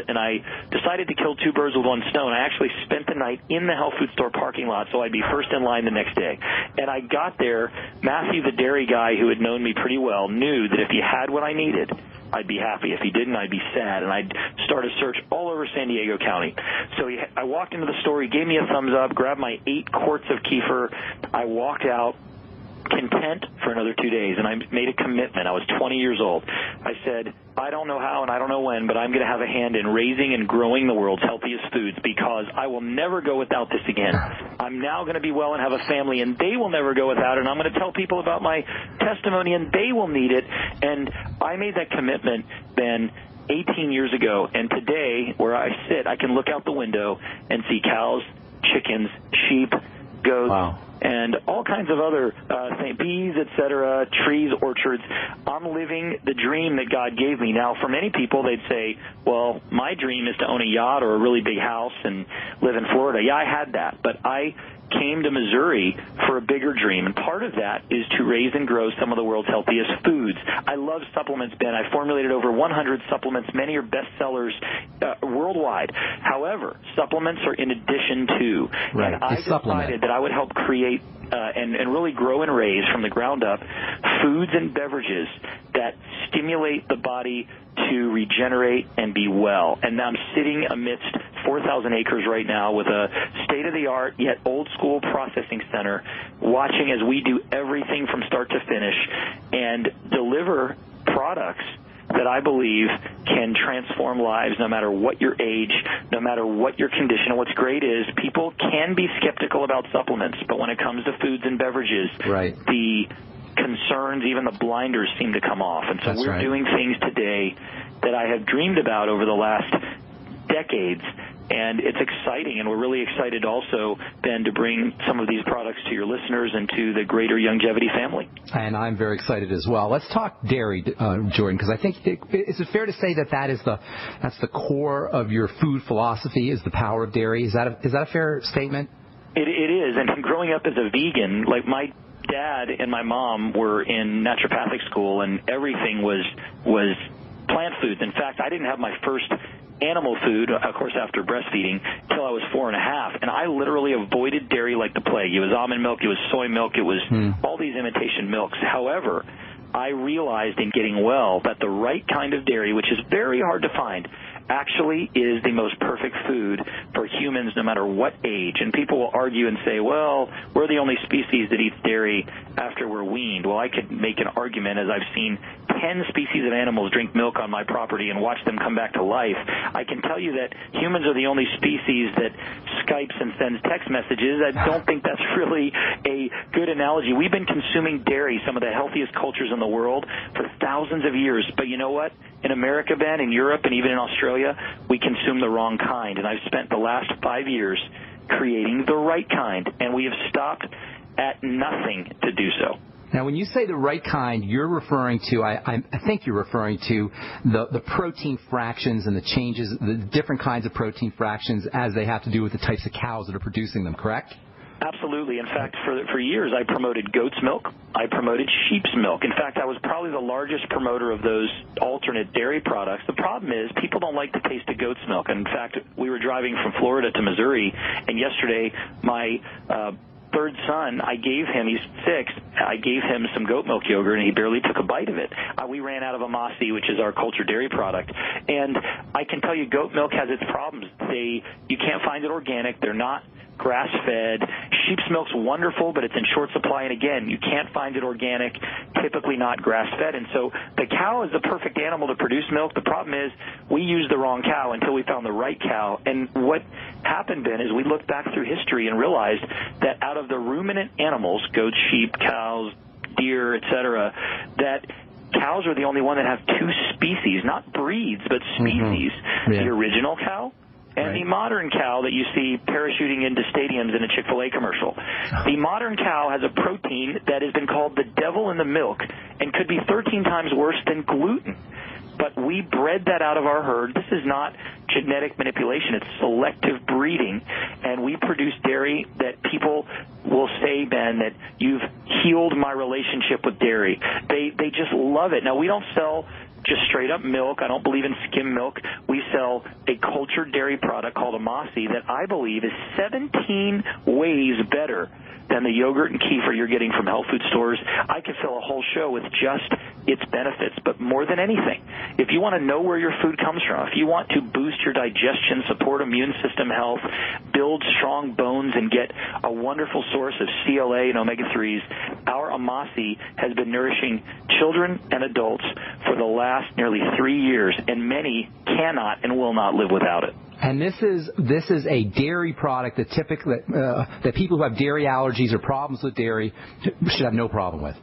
and I decided to kill two birds with one stone. I actually spent the night in the health food store parking lot so I'd be first in line the next day. And I got there. Matthew, the dairy guy who had known me pretty well, knew that if he had what I needed, I'd be happy. If he didn't, I'd be sad. And I'd start a search all over San Diego County. So I walked into the store. He gave me a thumbs up, grabbed my 8 quarts of kefir. I walked out content for another 2 days, and I made a commitment. I was 20 years old. I said, I don't know how and I don't know when, but I'm going to have a hand in raising and growing the world's healthiest foods because I will never go without this again. I'm now going to be well and have a family, and they will never go without it. And I'm going to tell people about my testimony, and they will need it. And I made that commitment then 18 years ago, and today, where I sit, I can look out the window and see cows, chickens, sheep, goats, wow, and all kinds of other things, bees, etc., trees, orchards. I'm living the dream that God gave me. Now, for many people, they'd say, well, my dream is to own a yacht or a really big house and live in Florida. Yeah, I had that, but I came to Missouri for a bigger dream, and part of that is to raise and grow some of the world's healthiest foods. I love supplements, Ben. I formulated over 100 supplements. Many are bestsellers worldwide. However, supplements are in addition to. Right. And I decided that I would help create and really grow and raise from the ground up foods and beverages that stimulate the body to regenerate and be well. And I'm sitting amidst 4,000 acres right now with a state-of-the-art yet old-school processing center, watching as we do everything from start to finish and deliver products that I believe can transform lives no matter what your age, no matter what your condition. And what's great is people can be skeptical about supplements, but when it comes to foods and beverages, right, the concerns, even the blinders seem to come off. And so we're doing things today that I have dreamed about over the last decades, and it's exciting, and we're really excited also, Ben, to bring some of these products to your listeners and to the greater Youngevity family. And I'm very excited as well. Let's talk dairy, Jordan, because I think, is it fair to say that that's the core of your food philosophy, is the power of dairy? Is that a fair statement? It is, and growing up as a vegan, like my dad and my mom were in naturopathic school, and everything was plant foods. In fact, I didn't have my first animal food, of course, after breastfeeding, till I was 4.5, and I literally avoided dairy like the plague. It was almond milk, it was soy milk, it was all these imitation milks. However, I realized in getting well that the right kind of dairy, which is very hard to find, actually is the most perfect food for humans no matter what age. And people will argue and say, well, we're the only species that eats dairy after we're weaned. Well, I could make an argument, as I've seen 10 species of animals drink milk on my property and watch them come back to life. I can tell you that humans are the only species that Skypes and sends text messages. I don't think that's really a good analogy. We've been consuming dairy, some of the healthiest cultures in the world, for thousands of years. But you know what? In America, Ben, in Europe, and even in Australia, we consume the wrong kind. And I've spent the last 5 years creating the right kind, and we have stopped at nothing to do so. Now, when you say the right kind, you're referring to, I think you're referring to the protein fractions and the changes, the different kinds of protein fractions as they have to do with the types of cows that are producing them, correct? Absolutely. In fact, for years, I promoted goat's milk. I promoted sheep's milk. In fact, I was probably the largest promoter of those alternate dairy products. The problem is people don't like the taste of goat's milk. In fact, we were driving from Florida to Missouri, and yesterday my third son, I gave him, he's 6, I gave him some goat milk yogurt, and he barely took a bite of it. We ran out of Amasi, which is our cultured dairy product. And I can tell you goat milk has its problems. You can't find it organic. They're not grass-fed. Sheep's milk's wonderful, but it's in short supply, and again, you can't find it organic, typically not grass-fed. And so the cow is the perfect animal to produce milk. The problem is we used the wrong cow until we found the right cow. And what happened, Ben, is we looked back through history and realized that out of the ruminant animals, goats, sheep, cows, deer, etc., that cows are the only one that have 2 species, not breeds, but species. Mm-hmm. Yeah. The original cow and the modern cow that you see parachuting into stadiums in a Chick-fil-A commercial. The modern cow has a protein that has been called the devil in the milk and could be 13 times worse than gluten. But we bred that out of our herd. This is not genetic manipulation. It's selective breeding, and we produce dairy that people will say, Ben, that you've healed my relationship with dairy. They just love it. Now, we don't sell just straight up milk. I don't believe in skim milk. We sell a cultured dairy product called Amasi that I believe is 17 ways better than the yogurt and kefir you're getting from health food stores. I could fill a whole show with just its benefits, but more than anything, if you want to know where your food comes from, if you want to boost your digestion, support immune system health, build strong bones, and get a wonderful source of CLA and omega-3s, our Amasi has been nourishing children and adults for the last nearly 3 years, and many cannot and will not live without it. And this is a dairy product that typically that people who have dairy allergies or problems with dairy should have no problem with.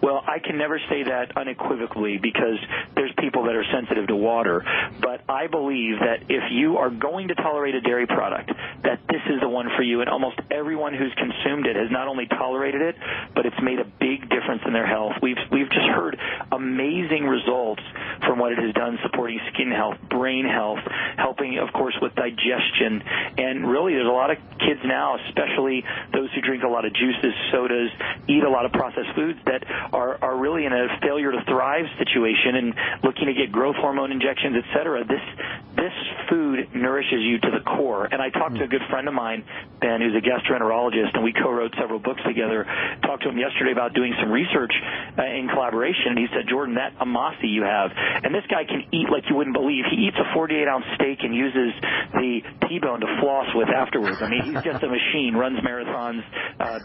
Well, I can never say that unequivocally because there's people that are sensitive to water. But I believe that if you are going to tolerate a dairy product, that this is the one for you. And almost everyone who's consumed it has not only tolerated it, but it's made a big difference in their health. We've just heard amazing results from what it has done supporting skin health, brain health, helping, of course, with digestion. And really, there's a lot of kids now, especially those who drink a lot of juices, sodas, eat a lot of processed foods, that are really in a failure to thrive situation and looking to get growth hormone injections, et cetera. This food nourishes you to the core. And I talked to a good friend of mine, Ben, who's a gastroenterologist, and we co-wrote several books together. Talked to him yesterday about doing some research in collaboration, and he said, Jordan, that Amasi you have, and this guy can eat like you wouldn't believe. He eats a 48-ounce steak and uses the T-bone to floss with afterwards. I mean, he's just a machine, runs marathons,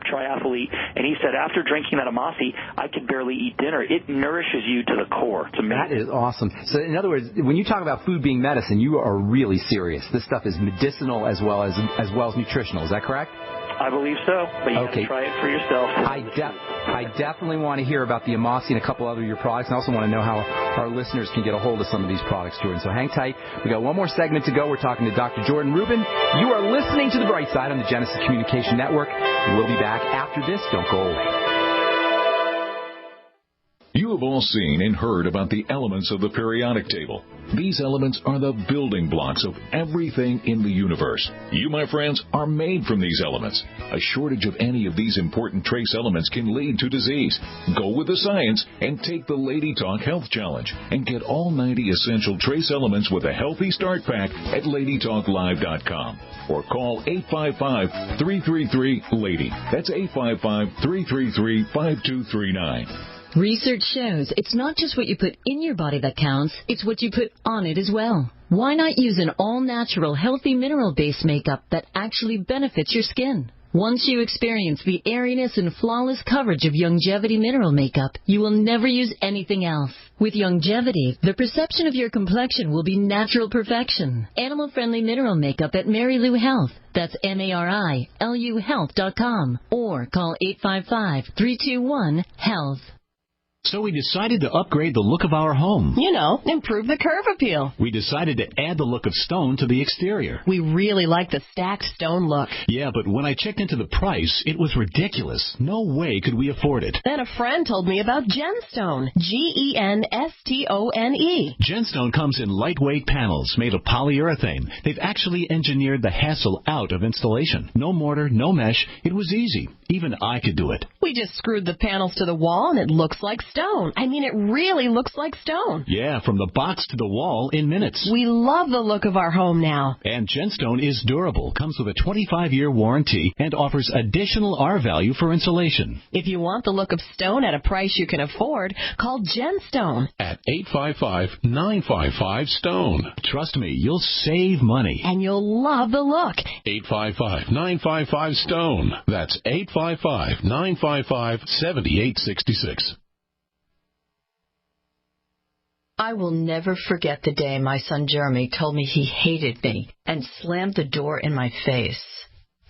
triathlete, and he said, after drinking that Amasi, I could barely eat dinner. It nourishes you to the core. It's amazing. That is awesome. So, in other words, when you talk about food being medicine, you are really serious. This stuff is medicinal as well as nutritional. Is that correct? I believe so, but you have to try it for yourself. I definitely want to hear about the Amasi and a couple other of your products, and I also want to know how our listeners can get a hold of some of these products, Jordan. So hang tight. We got one more segment to go. We're talking to Dr. Jordan Rubin. You are listening to The Bright Side on the Genesis Communication Network. We'll be back after this. Don't go away. You have all seen and heard about the elements of the periodic table. These elements are the building blocks of everything in the universe. You, my friends, are made from these elements. A shortage of any of these important trace elements can lead to disease. Go with the science and take the Lady Talk Health Challenge and get all 90 essential trace elements with a healthy start pack at LadyTalkLive.com or call 855-333-LADY. That's 855-333-5239. Research shows it's not just what you put in your body that counts, it's what you put on it as well. Why not use an all-natural, healthy mineral-based makeup that actually benefits your skin? Once you experience the airiness and flawless coverage of Longevity mineral makeup, you will never use anything else. With Longevity, the perception of your complexion will be natural perfection. Animal-friendly mineral makeup at Mary Lou Health. That's MARILU Health.com or call 855-321-HEALTH. So we decided to upgrade the look of our home. You know, improve the curve appeal. We decided to add the look of stone to the exterior. We really like the stacked stone look. Yeah, but when I checked into the price, it was ridiculous. No way could we afford it. Then a friend told me about Genstone. Genstone. Genstone comes in lightweight panels made of polyurethane. They've actually engineered the hassle out of installation. No mortar, no mesh. It was easy. Even I could do it. We just screwed the panels to the wall and it looks like stone. I mean, it really looks like stone. Yeah, from the box to the wall in minutes. We love the look of our home now. And Genstone is durable, comes with a 25-year warranty, and offers additional R-value for insulation. If you want the look of stone at a price you can afford, call Genstone at 855-955-STONE. Trust me, you'll save money. And you'll love the look. 855-955-STONE. That's 855-955-7866. I will never forget the day my son Jeremy told me he hated me and slammed the door in my face.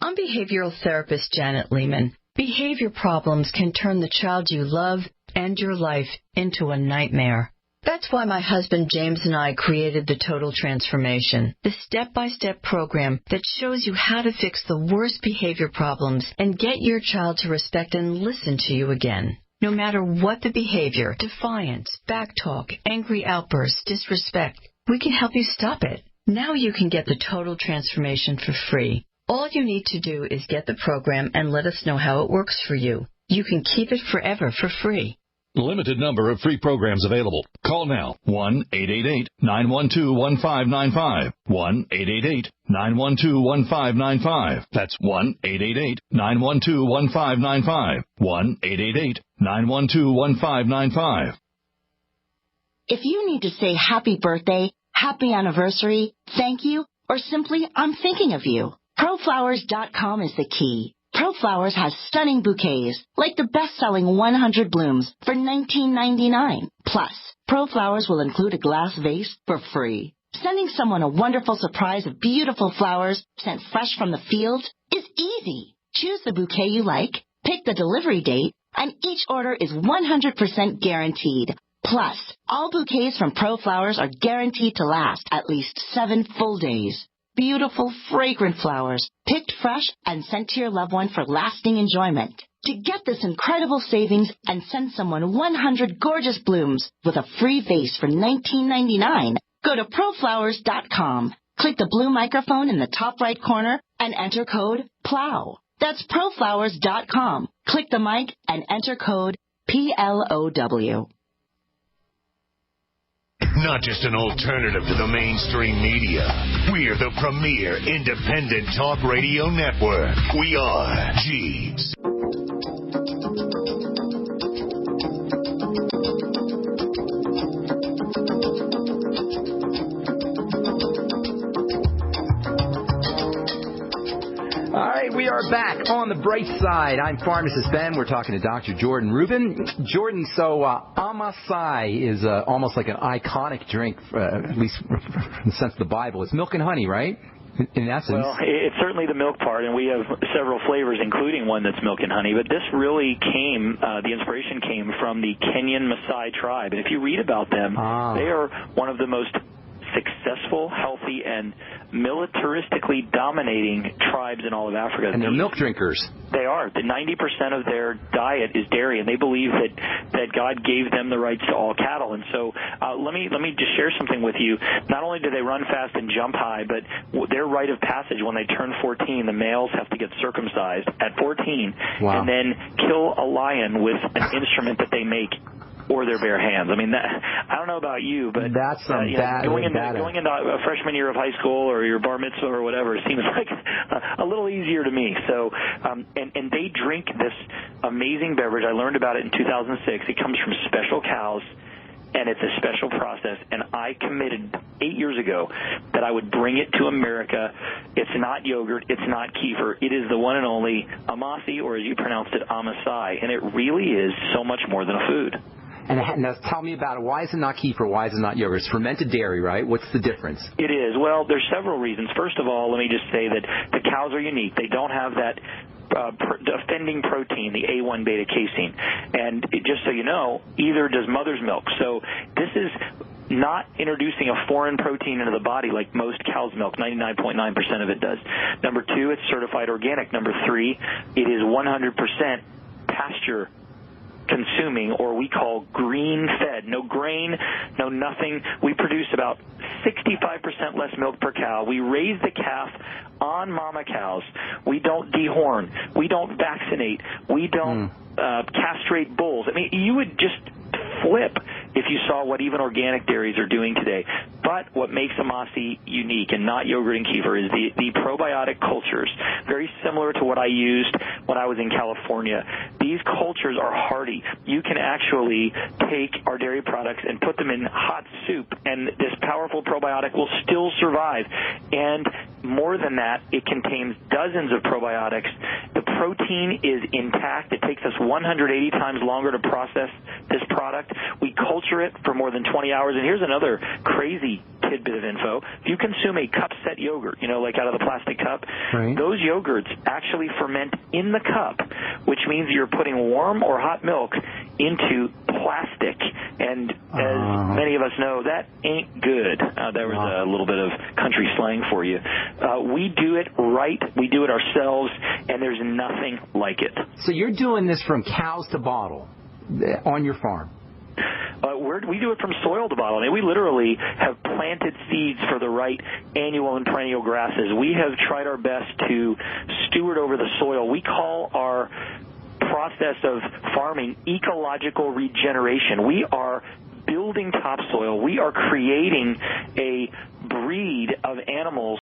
I'm behavioral therapist Janet Lehman. Behavior problems can turn the child you love and your life into a nightmare. That's why my husband James and I created the Total Transformation, the step-by-step program that shows you how to fix the worst behavior problems and get your child to respect and listen to you again. No matter what the behavior, defiance, backtalk, angry outbursts, disrespect, we can help you stop it. Now you can get the total transformation for free. All you need to do is get the program and let us know how it works for you. You can keep it forever for free. Limited number of free programs available. Call now. 1-888-912-1595. 1-888-912-1595. That's 1-888-912-1595. 1-888-912-1595. If you need to say happy birthday, happy anniversary, thank you, or simply I'm thinking of you, ProFlowers.com is the key. ProFlowers has stunning bouquets, like the best-selling 100 blooms for $19.99. Plus, ProFlowers will include a glass vase for free. Sending someone a wonderful surprise of beautiful flowers sent fresh from the fields is easy. Choose the bouquet you like, pick the delivery date, and each order is 100% guaranteed. Plus, all bouquets from ProFlowers are guaranteed to last at least 7 full days. Beautiful, fragrant flowers, picked fresh and sent to your loved one for lasting enjoyment. To get this incredible savings and send someone 100 gorgeous blooms with a free vase for $19.99, go to ProFlowers.com. Click the blue microphone in the top right corner and enter code PLOW. That's ProFlowers.com. Click the mic and enter code PLOW. Not just an alternative to the mainstream media. We're the premier independent talk radio network. We are Jeeves. All right, we are back on the bright side. I'm Pharmacist Ben. We're talking to Dr. Jordan Rubin. Jordan, so Amasai is almost like an iconic drink, at least in the sense of the Bible. It's milk and honey, right? In essence. Well, it's certainly the milk part, and we have several flavors, including one that's milk and honey. But this really came, the inspiration came from the Kenyan Maasai tribe. And if you read about them, they are one of the most successful, healthy, and militaristically dominating tribes in all of Africa. And they're milk drinkers. They are. The 90% of their diet is dairy, and they believe that God gave them the rights to all cattle. And so let me just share something with you. Not only do they run fast and jump high, but their rite of passage, when they turn 14, the males have to get circumcised at 14 and then kill a lion with an instrument that they make or their bare hands. I mean, I don't know about you, but that's going into a freshman year of high school or your bar mitzvah or whatever seems like a little easier to me. So, and they drink this amazing beverage. I learned about it in 2006. It comes from special cows, and it's a special process. And I committed 8 years ago that I would bring it to America. It's not yogurt. It's not kefir. It is the one and only Amasi, or as you pronounced it, Amasai. And it really is so much more than a food. And now tell me about it. Why is it not kefir? Why is it not yogurt? It's fermented dairy, right? What's the difference? It is. Well, there's several reasons. First of all, let me just say that the cows are unique. They don't have that offending protein, the A1 beta casein. And just so you know, either does mother's milk. So this is not introducing a foreign protein into the body like most cow's milk. 99.9% of it does. Number two, it's certified organic. Number three, it is 100% pasture consuming, or we call green fed. No grain, no nothing. We produce about 65% less milk per cow. We raise the calf on mama cows. We don't dehorn. We don't vaccinate. We don't castrate bulls. I mean, you would just flip if you saw what even organic dairies are doing today. But what makes Amasi unique and not yogurt and kefir is the probiotic cultures, very similar to what I used when I was in California. These cultures are hardy. You can actually take our dairy products and put them in hot soup, and this powerful probiotic will still survive. And more than that, it contains dozens of probiotics. The protein is intact. It takes us 180 times longer to process this product. We culture it for more than 20 hours. And here's another crazy tidbit of info. If you consume a cup-set yogurt, like out of the plastic cup, those yogurts actually ferment in the cup, which means you're putting warm or hot milk into plastic. And as many of us know, that ain't good. There was a little bit of country slang for you. We do it right. We do it ourselves, and there's nothing like it. So you're doing this from cows to bottle on your farm? We do it from soil to bottle. I mean, we literally have planted seeds for the right annual and perennial grasses. We have tried our best to steward over the soil. We call our process of farming ecological regeneration. We are building topsoil. We are creating a breed of animals